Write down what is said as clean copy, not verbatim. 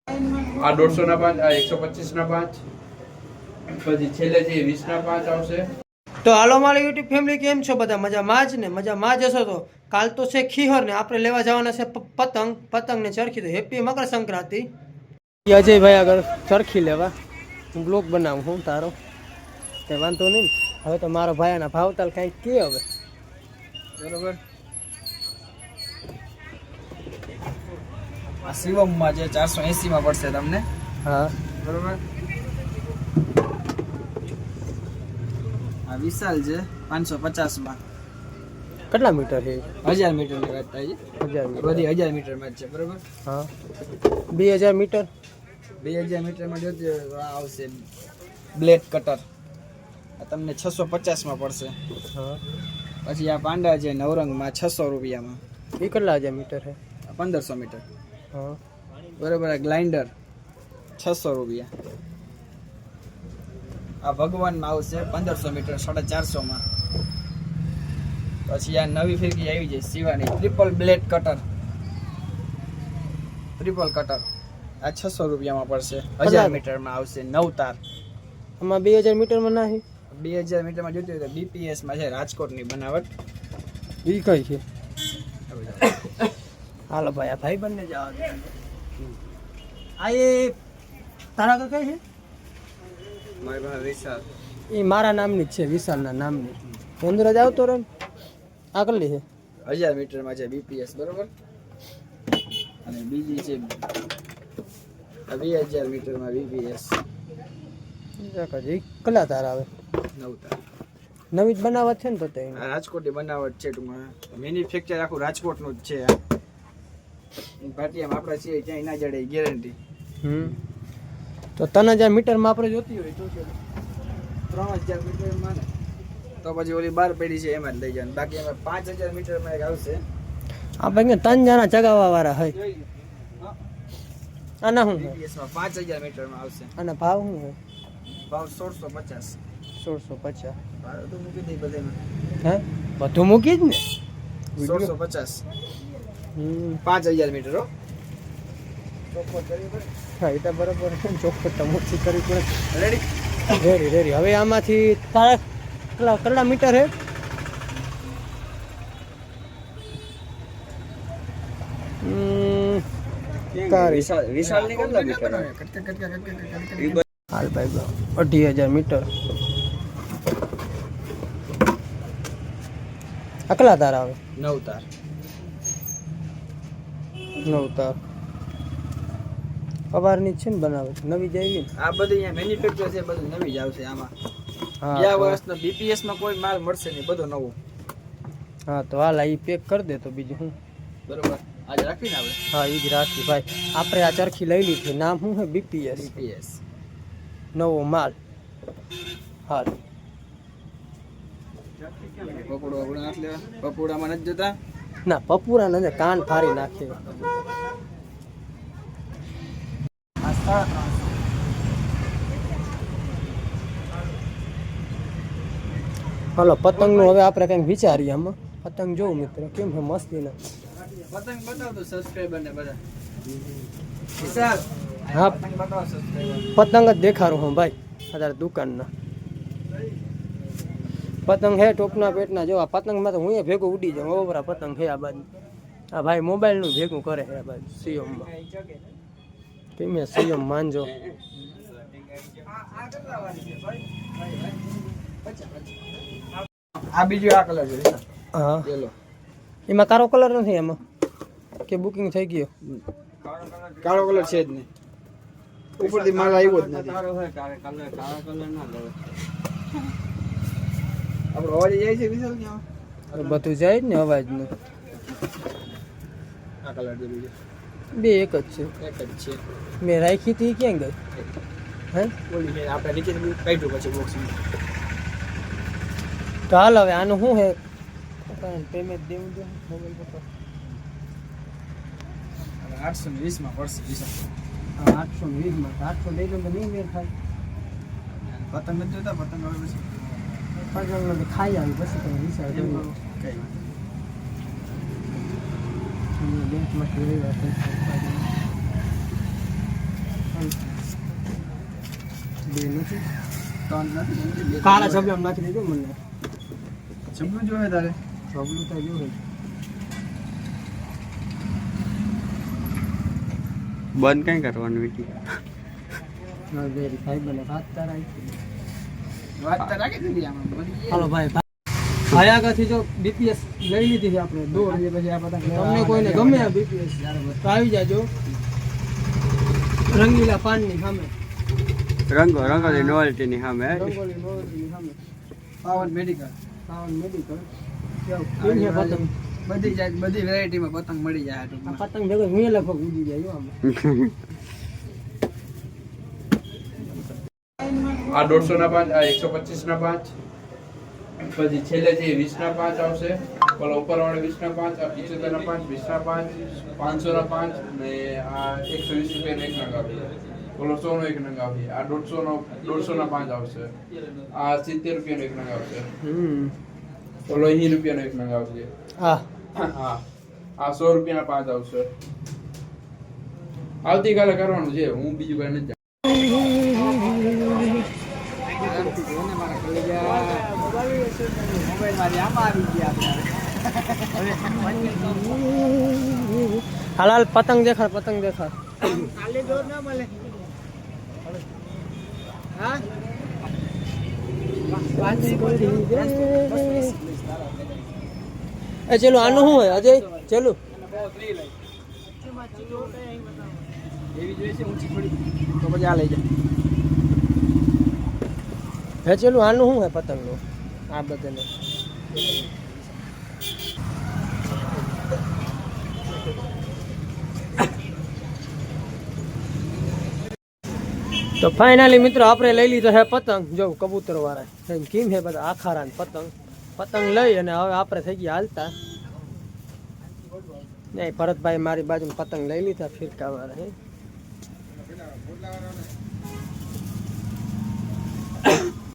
આ 150 ના 5, આ 125 ના 5, પછી છેલ્લે જે 20 ના 5 આવશે. તો હાલો મારી યુટ્યુબ ફેમિલી, કેમ છો બધા? મજામાં જ ને? મજામાં જ હશો. તો કાલ તો છે ખીહર ને આપણે લેવા જવાના છે પતંગ ને ચરખી. તો હેપી મકર સંક્રાંતિ. અજયભાઈ આગળ ચરખી લેવા હું બ્લોગ બનાવું હું તારો તે વાંધો નહીં. હવે તો મારો ભાઈ આના ભાવતાલ કાંઈક કે હવે બરોબર. આ શિવમમાં જે 480 માં પડશે તમને. હા બરોબર. આ વિશાલ છે 550 માં. કેટલા મીટર છે? 1000 મીટર ની વાત થાય છે. 1000 મીટર. બધી 1000 મીટર માં જ છે. બરોબર. હા 2000 મીટર. 2000 મીટર માં જોજો આ આવશે બ્લેડ કટર. આ તમને 650 માં પડશે. હા પછી આ પાંડા છે નવરંગમાં 600 રૂપિયામાં. એ કેટલા 1000 મીટર છે? 1500 મીટર. હા બરોબર. આ ગ્લાઇન્ડર 600 રૂપિયા. આ ભગવાનમાં આવશે 1500 મીટર 450 માં. પછી આ નવી ફિરકી આવી છે Shivani triple blade cutter. Triple cutter આ 600 રૂપિયામાં પડશે. 1000 મીટરમાં આવશે 9 તાર. આમાં 2000 મીટરમાં ના છે? 2000 મીટરમાં જોઈતું હોય તો બીપીએસ માં છે રાજકોટની બનાવટ. એ કઈ છે? હાલો ભાઈ આ ભાઈ બંને જવા દે. આ એ તારા કા કઈ છે? મારી પાસે વિશાલ. એ મારા નામની જ છે, વિશાલના નામની. અંદરજ આવતો રહે ને. આ કેટલી છે? 1000 મીટરમાં છે બીપીએસ. બરોબર. અને બીજી છે 2000 મીટરમાં બીપીએસ. કેટલા તાર આવે? 9 તાર. નવી જ બનાવટ છે ને? તો આ રાજકોટની બનાવટ છે. ટૂંકમાં મેન્યુફેક્ચર આખું રાજકોટનું જ છે. ભાટિયામાં આપણે છીએ ક્યાંય ના જડે ગેરંટી. તો 3000 મીટરમાં આપણે જોતી હોય તો 3000 મીટરમાં ને તો પછી ઓલી 12 પેઢી છે એમાં જ લઈ જવાનું. બાકી એમાં 5000 મીટરમાં એક આવશે. આ ભાઈ 3 જણા ચગાવવા વાળા હોય. આના શું બીપીએસમાં 5000 મીટરમાં આવશે. આના ભાવ શું હોય? ભાવ 1650. 1650. ભાવ તો મૂકી દઈ બધામાં. હે બધું મૂકી જ ને. 1650. 5000 મીટર હો. ચોખ્ખો કરવી પડે. હા એ તો બરાબર છે ને. ચોખ્ખટ તો મોટી કરવી પડે. Ready ready ready. હવે આમાંથી તારા કેટલા મીટર હે? વિશાલ ની કેટલા મીટર? હાલ ભાઈ 28000 મીટર. કેટલા તાર આવે? 9 તાર. 9 તાર. સવારની છે ને બનાવે નવી જ આવી ને. આ બધી અહીંયા મેન્યુફેક્ચર છે બધું નવી જ આવશે આમાં. હા ગયા વર્ષનો બીપીએસ માં કોઈ માલ મળશે નહીં, બધો નવો. હા તો હાલ એ પેક કરી દે તો બીજું શું. બરોબર. આજે રાખીને આપણે. હા એ જ રાખી ભાઈ. આપણે આ ચરખી લઈ લીધી. નામ શું છે? બીપીએસ. બીપીએસ નવો માલ. હાલ પકોડો આપણે નાખ લેવા. પકોડામાં નથી જતા. ના પપુરા ને કાન ફાડી નાખે. હાલો પતંગ નું હવે આપણે કંઈક વિચારીએ. આમાં પતંગ જોઉં મિત્રો કેમ છે મસ્તી ના. પતંગ બતાવતો સબસ્ક્રાઇબર ને બધા. વિશાલ હા પતંગ બતાવો સબસ્ક્રાઇબર. પતંગ જ દેખાડું હું ભાઈ અત્યારે દુકાનના. પતંગ હે ટોપના પેટના. જો આ પતંગમાં તો હું ભેગું ઉડી જાઉં. ઓવરા પતંગ હે આ બાજુ. આ ભાઈ મોબાઈલનું ભેગું કરે છે આ બાજુ સીએમમાં. કેમ સીએમ માનજો. આ બીજો આ કલર છે વિશાલ. હા યેલો. એમાં કાળો કલર નથી એમાં કે બુકિંગ થઈ ગયો? કાળો કલર છે જ નહીં. ઉપરથી માલ આવ્યો જ નથી. આપણો અવાજ જાય છે વિશાલ ક્યાં? બધું જાય જ ને અવાજનું. આ કલર છે બીજો. બે એક જ છે. એક જ છે. મેં રાખી હતી ક્યાં ગઈ? હે ઓલી મેં આપણે નીચે કાઢ્યું પછી બોક્સમાં. તો હાલ હવે આનું શું હે પેમેન્ટ દેવું છે મોબાઈલ પર. 820 માં પડશે વિશાલ. 820 માં 800 દઈ દો તો નહીં મેળ થાય. પતંગ નથી જોતા. પતંગ હવે પછી પતંગ ખાઈ આવી પછી તમે વિચાર કઈ બેંકમાં બે નથી. 3 નથી, બે કાળા છબલા નાખી દીધું મને. જમવું જોઈએ તારે. છબલું તો જોયું. બંધ કઈ કરવાનું વિડીયો ના વેરીફાઈ બને વાત તારા. વાત તો રાખી દીધી આમાં બધી. હાલો ભાઈ ભાઈ આગળથી જો બીપીએસ લઈ લીધી છે આપણે દો પછી આ પતંગ તમને કોઈને ગમે આ બીપીએસ તો આવી જાજો રંગીલા પાનની સામે રંગોલી નોવેલ્ટીની સામે રંગોલી નોવેલ્ટીની સામે પાવન મેડિકલ. સાવન મેડિકલ કેમ છે પતંગ બધી જાત બધી વેરાયટીમાં પતંગ મળી જાય આ આ ટૂંકમાં. પતંગ ભેગો હું લગભગ ઉડી જાય આમ આ 150 ના 5, આ 125 ના 5, પછી છેલ્લે જે 20 ના 5 આવશે, ઓલા ઉપરવાળા 20 ના 5, આ 75 ના 5, 20 ના 5, 500 ના 5 ને આ 120 રૂપિયાનો એક નંગ આવશે, ઓલો 100 નો એક નંગ આવશે, આ 150 ના 5 આવશે, આ 70 રૂપિયાનો એક નંગ આવશે, ઓલો 80 રૂપિયાનો એક નંગ આવશે, હા હા આ 100 રૂપિયાના 5 આવશે. આવતીકાલે કરવાનું છે, હું બીજું કઈ નથી. આરામથી જો ને મારા કલેજા. મોબાઈલ મારી આમાં આવી ગયા આપણે. હાલ પતંગ દેખાડ પતંગ દેખાડ કાલે જોર ના મળે. હા એ ચલો આનું શું હોય અજય ચલો એવી જોઈએ છે ઊંચી થોડી તો પછી આ લઈ જાય. હે ચલો આનું શું હોય પતંગનું આ બધાને તો ફાઇનલી મિત્રો આપણે લઈ લીધો છે પતંગ જો કબૂતર વાળા કેમ છે બધા આખારા પતંગ લઈ અને હવે આપણે થઈ ગયા હાલતા નહીં ભરતભાઈ મારી બાજુ પતંગ લઈ લીધા ફિરકા વાળા હે